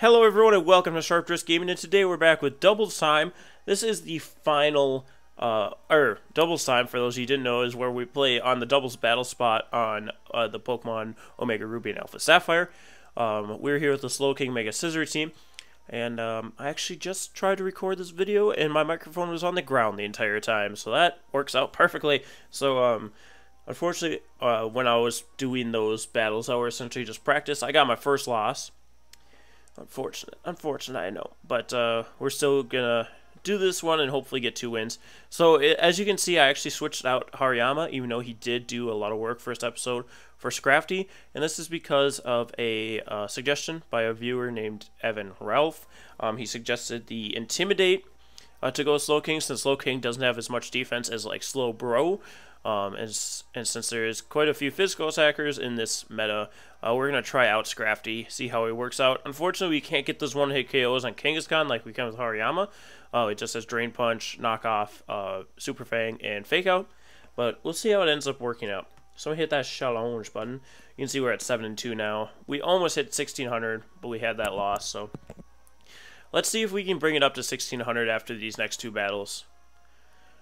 Hello everyone and welcome to Sharp Dress Gaming, and today we're back with Doubles Time. This is the final, Doubles Time, for those of you who didn't know, is where we play on the doubles battle spot on the Pokemon Omega Ruby and Alpha Sapphire. We're here with the Slowking Mega Scizor team, and I actually just tried to record this video and my microphone was on the ground the entire time, so that works out perfectly. So, unfortunately, when I was doing those battles that were essentially just practice, I got my first loss. Unfortunate, I know, but we're still gonna do this one and hopefully get 2 wins. So as you can see, I actually switched out Hariyama, even though he did do a lot of work first episode for Scrafty, and this is because of a suggestion by a viewer named Evan Ralph. He suggested the Intimidate to go Slowking, since Slowking doesn't have as much defense as like Slowbro. And since there is quite a few physical attackers in this meta, we're going to try out Scrafty, see how he works out. Unfortunately, we can't get those one-hit KOs on Kangaskhan like we can with Hariyama. It just has Drain Punch, Knockoff, Super Fang, and Fake Out. But we'll see how it ends up working out. So we hit that challenge button. You can see we're at 7-2 now. We almost hit 1600, but we had that loss. So let's see if we can bring it up to 1600 after these next 2 battles.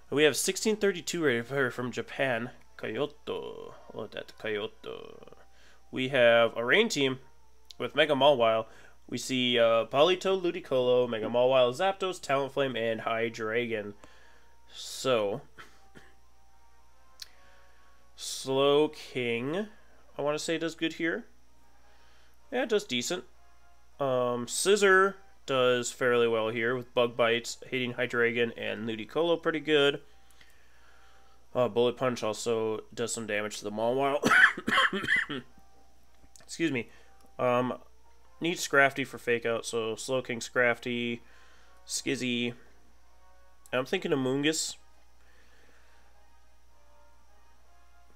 We have 1632 right here from Japan. Kyoto. Oh, that's Kyoto. We have a rain team with Mega Mawile. We see Politoed, Ludicolo, Mega Mawile, Zapdos, Talonflame, and Hydreigon. So, Slowking, I want to say, does good here. Yeah, it does decent. Scizor does fairly well here with Bug Bites, hitting Hydreigon and Ludicolo pretty good. Bullet Punch also does some damage to the Mawile. Excuse me. Need Scrafty for Fake Out, so Slowking, Scrafty, Skizzy. I'm thinking Amoonguss,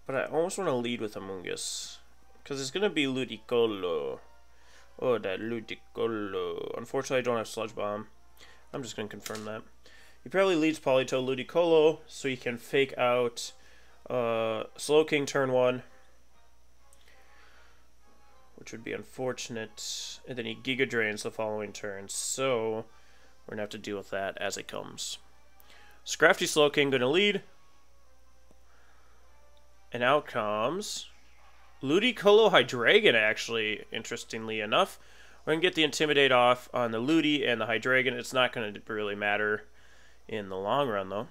but I almost want to lead with Amoonguss because it's gonna be Ludicolo. Oh, that Ludicolo. Unfortunately, I don't have Sludge Bomb. I'm just going to confirm that. He probably leads Politoed, Ludicolo, so he can Fake Out Slowking turn 1, which would be unfortunate. And then he Giga Drains the following turn, so we're going to have to deal with that as it comes. Scrafty Slowking going to lead. And out comes Ludicolo Hydreigon, actually, interestingly enough. We're going to get the Intimidate off on the Ludi and the Hydreigon. It's not going to really matter in the long run, though.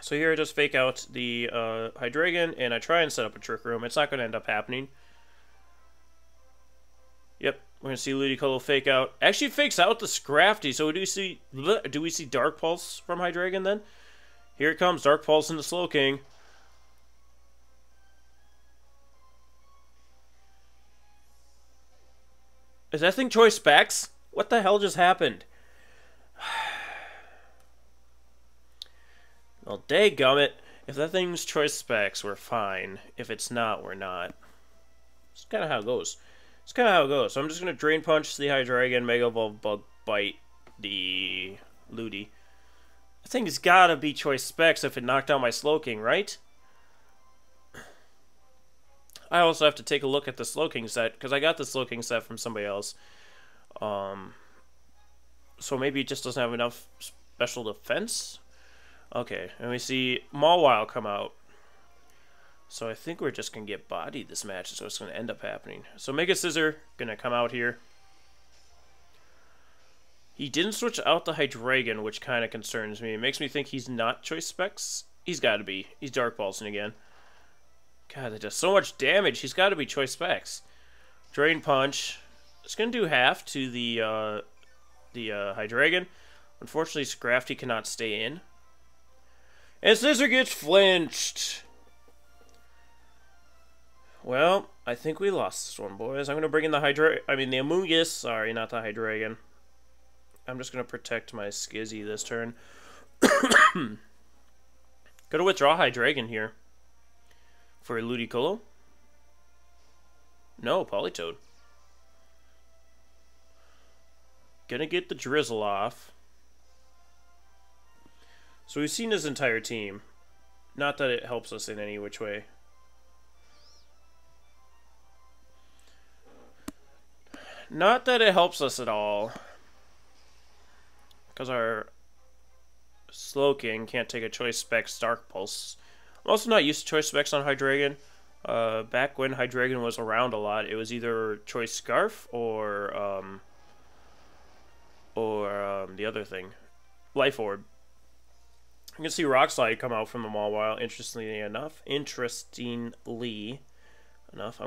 So here I just Fake Out the Hydreigon, and I try and set up a Trick Room. It's not going to end up happening. Yep, we're going to see Ludicolo Fake Out. Actually fakes out the Scrafty, so do we see Dark Pulse from Hydreigon then? Here it comes, Dark Pulse into Slowking. Is that thing Choice Specs? What the hell just happened? Well, daggummit. If that thing's Choice Specs, we're fine. If it's not, we're not. It's kind of how it goes. So I'm just going to Drain Punch the Hydreigon, Mega Evolve, Bug Bite the Ludi. That thing's gotta be Choice Specs if it knocked out my Slowking, right? I also have to take a look at the Slowking set, because I got the Slowking set from somebody else. So maybe it just doesn't have enough special defense? Okay, and we see Mawile come out. So I think we're just going to get bodied this match, so it's going to end up happening. So Mega Scizor going to come out here. He didn't switch out the Hydreigon, which kind of concerns me. It makes me think he's not Choice Specs. He's got to be. He's Dark Pulsing again. God, that does so much damage. He's got to be Choice Specs. Drain Punch. It's going to do half to the Hydreigon. Unfortunately, Scrafty cannot stay in. And Scizor gets flinched. Well, I think we lost this one, boys. I'm going to bring in the Amoonguss. Sorry, not the Hydreigon. I'm just going to protect my Skizzy this turn. Going to withdraw Hydreigon here. For Ludicolo? No, Politoed. Gonna get the Drizzle off. So we've seen his entire team. Not that it helps us in any which way. Not that it helps us at all. Because our Slowking can't take a Choice Specs Dark Pulse. I'm also not used to Choice Specs on Hydreigon. Back when Hydreigon was around a lot, it was either Choice Scarf or the other thing, Life Orb. You can see Rock Slide come out from the Mawile, interestingly enough. I'm going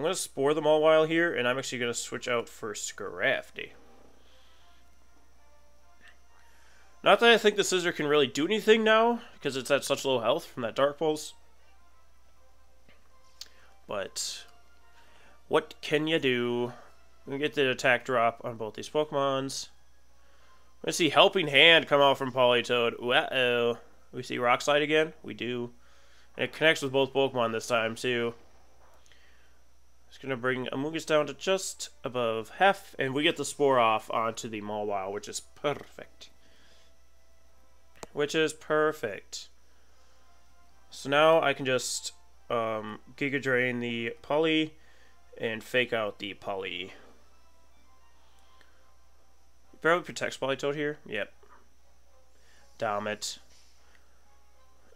to Spore the Mawile here, and I'm actually going to switch out for Scrafty. Not that I think the Scizor can really do anything now, because it's at such low health from that Dark Pulse. But what can you do? We get the attack drop on both these Pokemons. We're going to see Helping Hand come out from Politoed. Uh-oh. We see Rock Slide again? We do. And it connects with both Pokemon this time, too. It's going to bring Amoonguss down to just above half, and we get the Spore off onto the Mawile, which is perfect. So now I can just Giga Drain the Poly and fake out the Poly. Barely protects Politoed here. Yep. Damn it.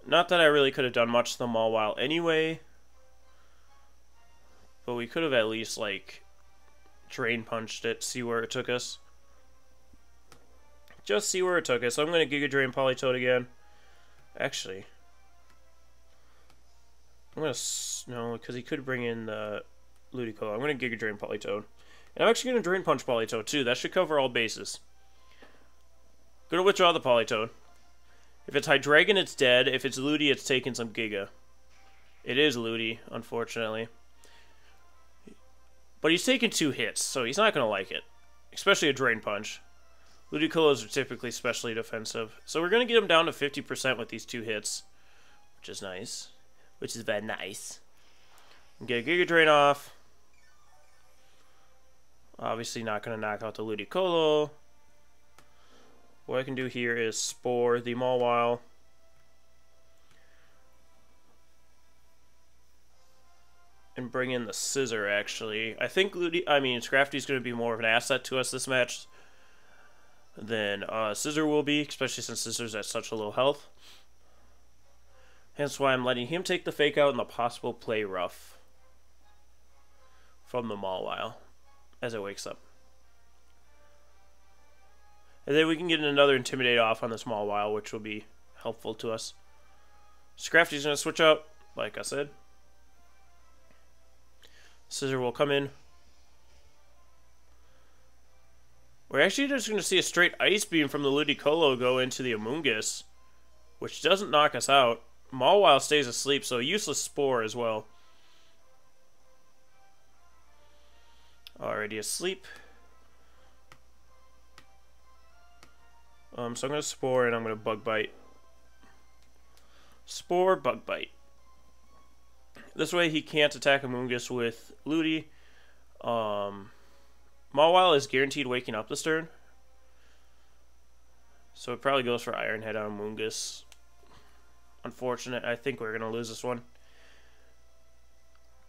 Not that I really could have done much to the Mawile anyway. But we could have at least, like, Drain Punched it, see where it took us. Just see where it took us. So I'm going to Giga Drain Politoed again. Actually. I'm going to... No, because he could bring in the Ludicolo. I'm going to Giga Drain Politoed. And I'm actually going to Drain Punch Politoed, too. That should cover all bases. Going to withdraw the Politoed. If it's Hydreigon, it's dead. If it's Ludi, it's taking some Giga. It is Ludi, unfortunately. But he's taking 2 hits, so he's not going to like it. Especially a Drain Punch. Ludicolos are typically specially defensive. So we're going to get him down to 50% with these 2 hits. Which is nice. Which is very nice. Get a Giga Drain off. Obviously not going to knock out the Ludicolo. What I can do here is Spore the Mawile. And bring in the Scizor, actually. I think Scrafty's going to be more of an asset to us this match than Scizor will be, especially since Scizor's at such a low health. Hence why I'm letting him take the Fake Out and the possible Play Rough from the Mawile as it wakes up. And then we can get another Intimidate off on the Mawile, which will be helpful to us. Scrafty's going to switch out, like I said. Scizor will come in. We're actually just going to see a straight Ice Beam from the Ludicolo go into the Amoonguss, which doesn't knock us out. Mawile stays asleep, so a useless Spore as well. Already asleep. So I'm going to Spore and I'm going to Bug Bite. Spore, Bug Bite. This way he can't attack Amoonguss with Ludi. Mawile is guaranteed waking up this turn. So it probably goes for Iron Head on Amoonguss. Unfortunate. I think we're going to lose this one.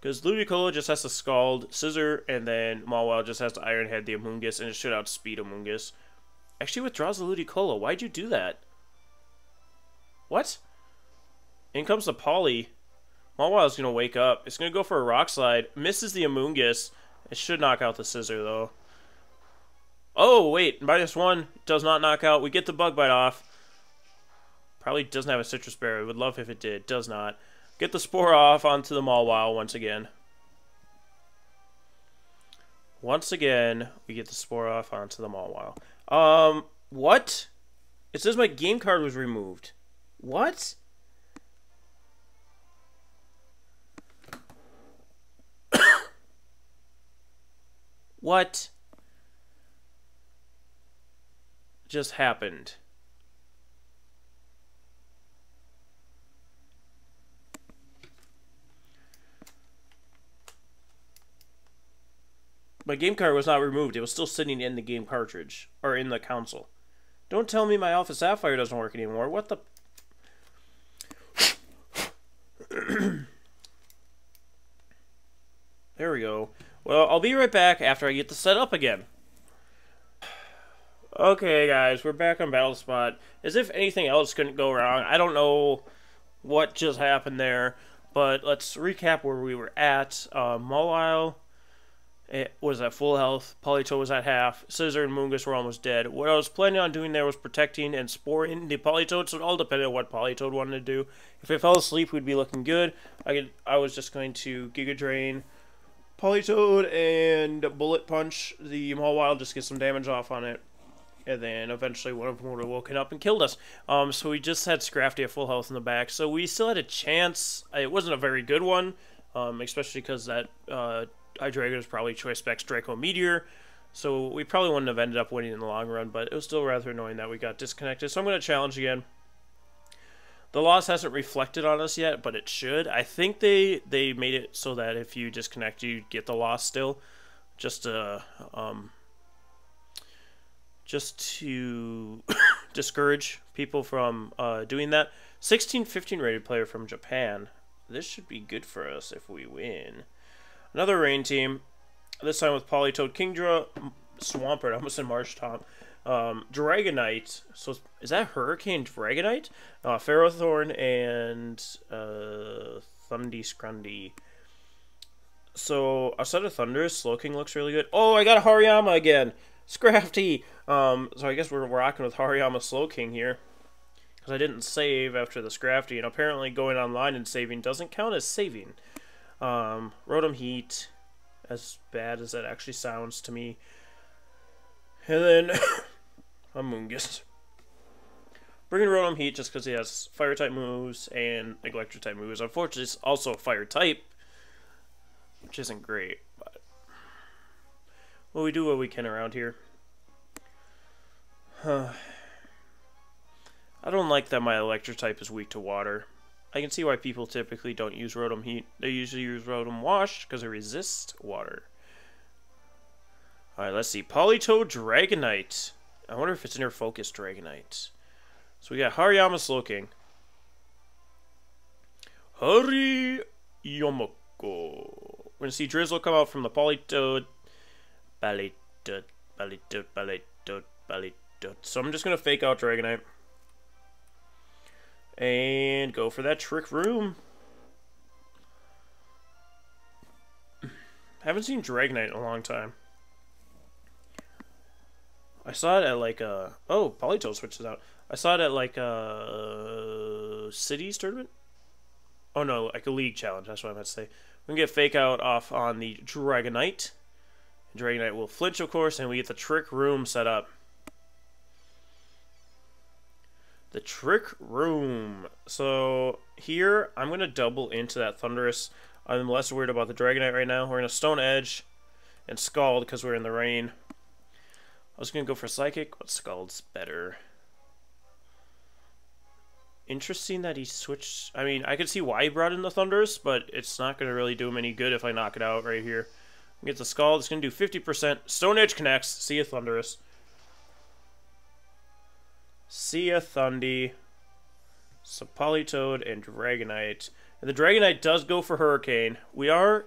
Because Ludicolo just has to Scald Scizor, and then Mawile just has to Iron Head the Amoonguss, and it should outspeed Amoonguss. Actually withdraws the Ludicolo. Why'd you do that? What? In comes the Poly. Mawile's going to wake up. It's going to go for a Rock Slide. Misses the Amoonguss. It should knock out the Scizor, though. Oh, wait. -1 does not knock out. We get the Bug Bite off. Probably doesn't have a Citrus Berry. Would love if it did. Does not. Get the Spore off onto the Mawile once again. Once again, we get the Spore off onto the Mawile. What? It says my game card was removed. What? What just happened? My game card was not removed. It was still sitting in the game cartridge. Or in the console. Don't tell me my Alpha Sapphire doesn't work anymore. What the... There we go. Well, I'll be right back after I get the set up again. Okay, guys, we're back on Battle Spot. As if anything else couldn't go wrong. I don't know what just happened there, but let's recap where we were at. Mawile, it was at full health. Politoed was at half. Scizor and Moongus were almost dead. What I was planning on doing there was protecting and sporing the Politoed, so it all depended on what Politoed wanted to do. If it fell asleep, we'd be looking good. I was just going to Giga Drain Politoed and Bullet Punch the Mawile, just get some damage off on it. And then eventually one of them would have woken up and killed us. So we just had Scrafty at full health in the back. So we still had a chance. It wasn't a very good one, especially because that Hydreigon was probably Choice Specs Draco Meteor. So we probably wouldn't have ended up winning in the long run, but it was still rather annoying that we got disconnected. So I'm going to challenge again. The loss hasn't reflected on us yet, but it should. I think they made it so that if you disconnect, you get the loss still. Just to discourage people from doing that. 16-15 rated player from Japan. This should be good for us if we win. Another rain team. This time with Politoed, Kingdra, Swampert, I almost said Marshtomp, Dragonite. So is that Hurricane Dragonite? Ferrothorn and Thundy Scrundy. So outside of Thundurus, Slowking looks really good. Oh, I got a Hariyama again. Scrafty. So I guess we're rocking with Hariyama Slowking here. Because I didn't save after the Scrafty, and apparently going online and saving doesn't count as saving. Rotom Heat, as bad as that actually sounds to me. And then a Moongus. Bringing Rotom Heat just because he has Fire-type moves and Electric-type moves. Unfortunately, it's also a Fire-type, which isn't great. But well, we do what we can around here. I don't like that my Electric-type is weak to water. I can see why people typically don't use Rotom Heat. They usually use Rotom Wash because it resists water. Alright, let's see. Politoed Dragonite. I wonder if it's Inner Focus Dragonite. So we got Hariyama Slowking. Hariyamako. We're going to see Drizzle come out from the Politoed. Balitoed. So I'm just going to fake out Dragonite. And go for that Trick Room. Haven't seen Dragonite in a long time. I saw it at like a... Oh, Politoed switches out. I saw it at like a Cities tournament? Oh no, like a League challenge, that's what I meant to say. We can get Fake Out off on the Dragonite. Dragonite will flinch, of course, and we get the Trick Room set up. The Trick Room. So here, I'm going to double into that Thundurus. I'm less worried about the Dragonite right now. We're going to Stone Edge and Scald because we're in the rain. I was going to go for Psychic, but Scald's better. Interesting that he switched. I mean, I could see why he brought in the Thundurus, but it's not going to really do him any good if I knock it out right here. Get the Scald. It's going to do 50%. Stone Edge connects. See ya, Thundurus. See ya, Thundy. So Politoed and Dragonite. And the Dragonite does go for Hurricane. We are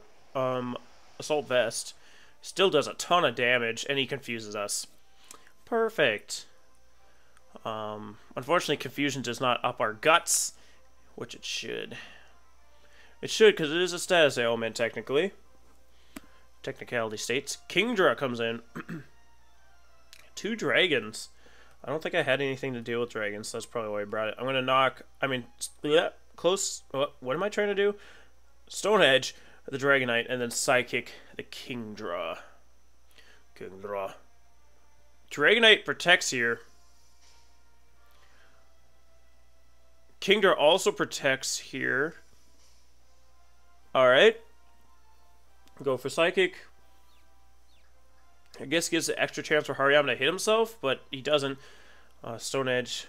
Assault Vest. Still does a ton of damage, and he confuses us. Perfect. Unfortunately, Confusion does not up our guts, which it should. It should, because it is a status ailment, technically. Technicality states. Kingdra comes in. 2 dragons. I don't think I had anything to deal with dragons, so that's probably why I brought it. I'm going to knock... I mean, yeah, close... What am I trying to do? Stone Edge, the Dragonite, and then Psychic, the Kingdra. Kingdra. Dragonite protects here. Kingdra also protects here. Alright. Go for Psychic. I guess gives an extra chance for Hariyama to hit himself, but he doesn't. Stone Edge,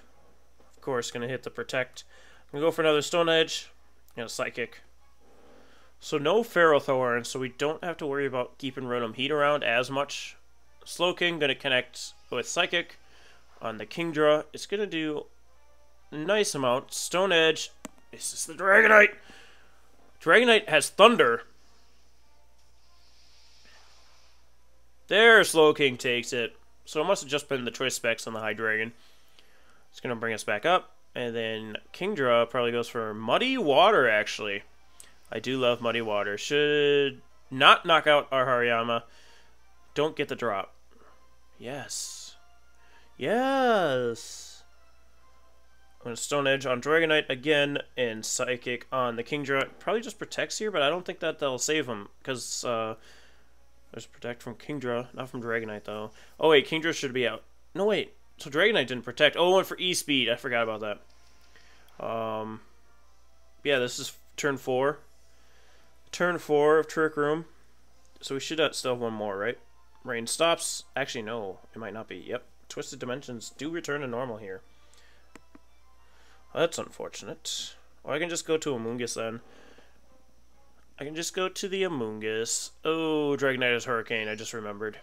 of course, going to hit the Protect. I'm going to go for another Stone Edge and a Psychic. So no Ferrothorn, so we don't have to worry about keeping Rotom Heat around as much. Slowking going to connect with Psychic on the Kingdra. It's going to do a nice amount. Stone Edge. This is the Dragonite. Dragonite has Thunder. There, Slowking takes it. So it must have just been the choice specs on the Hydreigon. It's going to bring us back up. And then Kingdra probably goes for Muddy Water, actually. I do love Muddy Water. Should not knock out our Hariyama. Don't get the drop. Yes. Yes. I'm going to Stone Edge on Dragonite again and Psychic on the Kingdra. Probably just protects here, but I don't think that that'll save him because there's Protect from Kingdra, not from Dragonite though. Oh wait, Kingdra should be out. No wait, so Dragonite didn't protect. Oh, it went for E-Speed. I forgot about that. Yeah, this is turn 4. Turn 4 of Trick Room. So we should still have one more, right? Rain stops. Actually, no, it might not be. Yep, Twisted Dimensions do return to normal here. Well, that's unfortunate. Or I can just go to Amoonguss then. I can just go to the Amoonguss. Oh, Dragonite has Hurricane. I just remembered.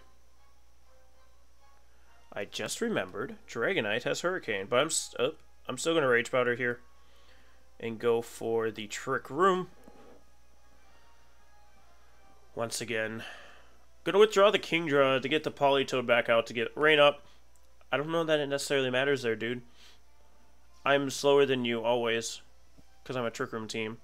Dragonite has Hurricane. But I'm still going to Rage Powder here. And go for the Trick Room. Once again. Going to withdraw the Kingdra to get the Politoed back out to get Rain up. I don't know that it necessarily matters there, dude. I'm slower than you always. Because I'm a Trick Room team.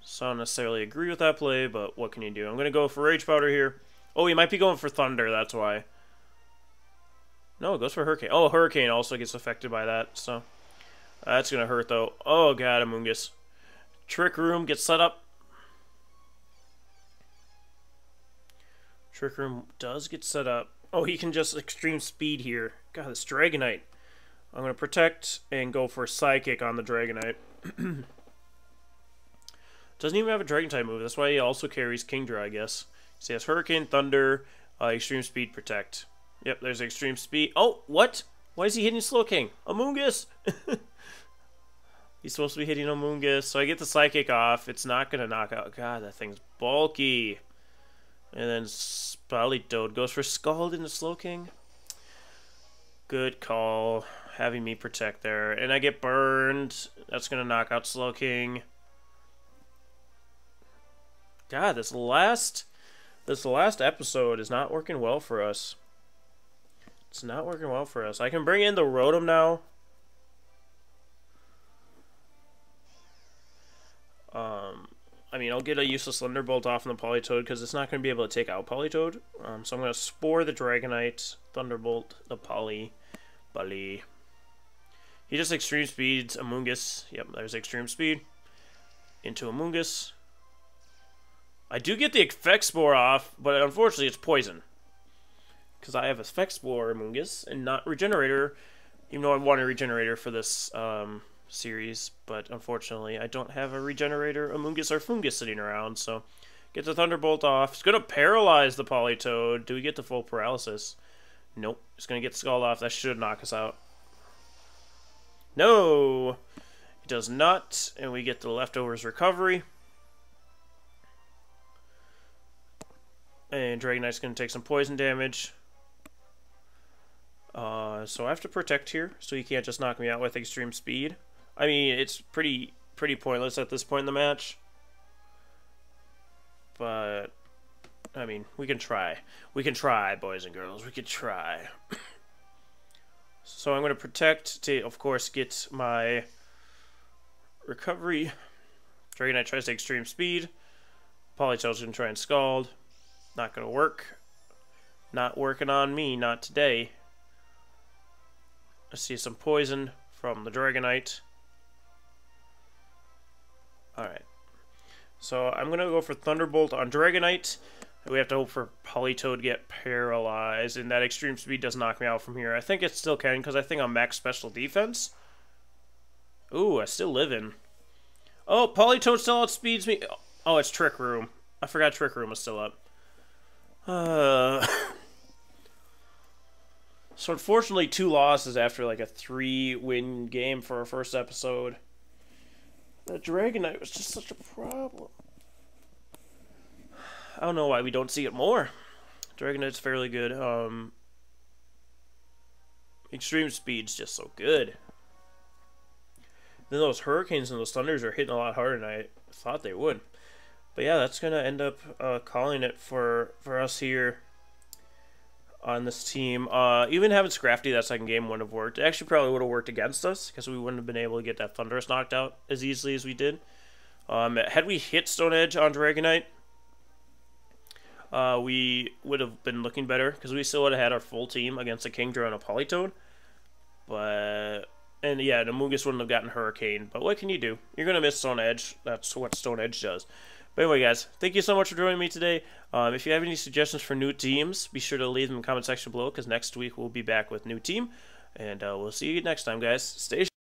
So I don't necessarily agree with that play, but what can you do? I'm going to go for Rage Powder here. Oh, he might be going for Thunder, that's why. No, it goes for Hurricane. Oh, Hurricane also gets affected by that, so... That's going to hurt, though. Oh, God, Amoonguss. Trick Room gets set up. Trick Room does get set up. Oh, he can just Extreme Speed here. God, this Dragonite. I'm going to Protect and go for Psychic on the Dragonite. Doesn't even have a Dragon-type move. That's why he also carries Kingdra, I guess. So he has Hurricane, Thunder, Extreme Speed, Protect. Yep, there's Extreme Speed. Oh, what? Why is he hitting Slowking? Amoonguss! He's supposed to be hitting Amoonguss. So I get the Psychic off. It's not going to knock out. God, that thing's bulky. And then Politoed goes for Scald into Slowking. Good call. Having me protect there. And I get burned. That's going to knock out Slowking. God, this last episode is not working well for us. It's not working well for us. I can bring in the Rotom now. I mean, I'll get a useless Thunderbolt off on the Politoed because it's not going to be able to take out Politoed. So I'm going to Spore the Dragonite, Thunderbolt the Bully. He just Extreme Speeds Amoonguss. Yep, there's Extreme Speed. Into Amoonguss. I do get the Effect Spore off, but unfortunately it's Poison. Because I have Effect Spore Amoonguss and not Regenerator. Even though I want a Regenerator for this series, but unfortunately I don't have a Regenerator Amoonguss or Fungus sitting around, so get the Thunderbolt off. It's going to paralyze the Politoed. Do we get the full paralysis? Nope. It's going to get Scald off. That should knock us out. No! It does not, and we get the Leftovers Recovery. And Dragonite's going to take some poison damage. So I have to Protect here, so he can't just knock me out with Extreme Speed. I mean, it's pretty pointless at this point in the match. But, I mean, we can try. We can try, boys and girls. We can try. So I'm going to Protect to, of course, get my recovery. Dragonite tries to Extreme Speed. Politoed's going to try and Scald. Not going to work. Not working on me, not today. I see some poison from the Dragonite. Alright. So I'm going to go for Thunderbolt on Dragonite. We have to hope for Politoed to get paralyzed, and that Extreme Speed does knock me out from here. I think it still can, because I think I'm max special defense. Ooh, I still live in. Oh, Politoed still outspeeds me. Oh, it's Trick Room. I forgot Trick Room was still up. So unfortunately 2 losses after like a 3-win game for our first episode. That Dragonite was just such a problem. I don't know why we don't see it more. Dragonite's fairly good. Extreme Speed's just so good. Then those Hurricanes and those Thunders are hitting a lot harder than I thought they would. But yeah, that's going to end up calling it for us here. on this team. Even having Scrafty that second game wouldn't have worked. It actually probably would have worked against us because we wouldn't have been able to get that Thunderous knocked out as easily as we did. Had we hit Stone Edge on Dragonite, we would have been looking better because we still would have had our full team against a Kingdra and a Politoed. And yeah, Amoonguss wouldn't have gotten Hurricane. But what can you do? You're going to miss Stone Edge. That's what Stone Edge does. But anyway, guys, thank you so much for joining me today. If you have any suggestions for new teams, be sure to leave them in the comment section below because next week we'll be back with new team. And we'll see you next time, guys. Stay